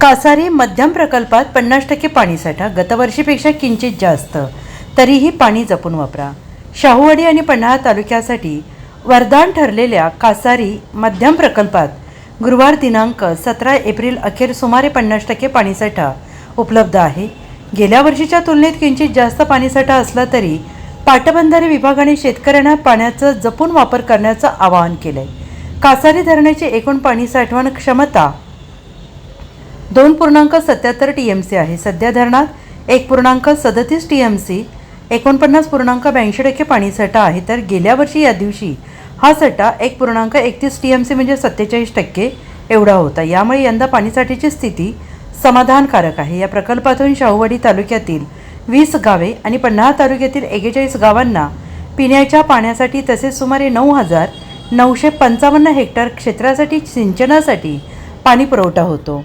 कासारी मध्यम प्रकल्पात 50% पाणीसाठा, गतवर्षीपेक्षा किंचित जास्त, तरीही पाणी जपून वापरा. शाहूवाडी आणि पन्हाळा तालुक्यासाठी वरदान ठरलेल्या कासारी मध्यम प्रकल्पात गुरुवार दिनांक 17 एप्रिल अखेर सुमारे 50% पाणीसाठा उपलब्ध आहे. गेल्या वर्षीच्या तुलनेत किंचित जास्त पाणीसाठा असला तरी पाटबंधारे विभागाने शेतकऱ्यांना पाण्याचा जपून वापर करण्याचं आवाहन केलंय. कासारी धरणाची एकूण पाणी साठवण क्षमता 2.77 TMC आहे. सध्या धरणात 1.37 TMC 49.82% पाणीसाठा आहे, तर गेल्या वर्षी या दिवशी हा साठा 1.31 TMC म्हणजे 47% एवढा होता. यामुळे यंदा पाणीसाठ्याची स्थिती समाधानकारक आहे. या प्रकल्पातून शाहूवाडी तालुक्यातील 20 गावे आणि पन्हाळा तालुक्यातील 41 गावांना पिण्याच्या पाण्यासाठी तसेच सुमारे 9,955 हेक्टर क्षेत्रासाठी सिंचनासाठी पाणी पुरवठा होतो.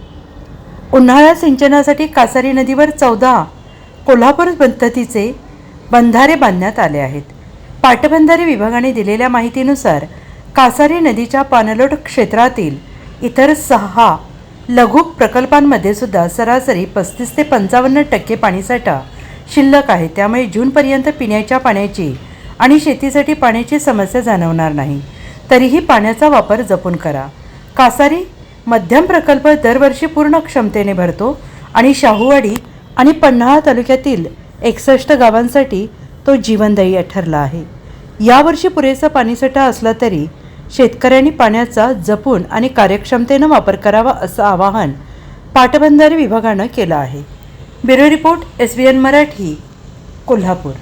उन्हाळ्यात सिंचनासाठी कासारी नदीवर 14 कोल्हापूर पद्धतीचे बंधारे बांधण्यात आले आहेत. पाटबंधारे विभागाने दिलेल्या माहितीनुसार कासारी नदीच्या पाणलोट क्षेत्रातील इतर 6 लघु प्रकल्पांमध्ये सुद्धा सरासरी 35 ते 55% पाणीसाठा शिल्लक आहे. त्यामुळे जूनपर्यंत पिण्याच्या पाण्याची आणि शेतीसाठी पाण्याची समस्या जाणवणार नाही. तरीही पाण्याचा वापर जपून करा. कासारी मध्यम प्रकल्प दरवर्षी पूर्ण क्षमतेने भरतो आणि शाहूवाडी आणि पन्हाळा तालुक्यातील 61 गावांसाठी तो जीवनदायी ठरला आहे. यावर्षी पुरेसा पाणीसाठा असला तरी शेतकऱ्यांनी पाण्याचा जपून आणि कार्यक्षमतेनं वापर करावा असं आवाहन पाटबंधारे विभागानं केलं आहे. Bureau report SBN Marathi, Kolhapur.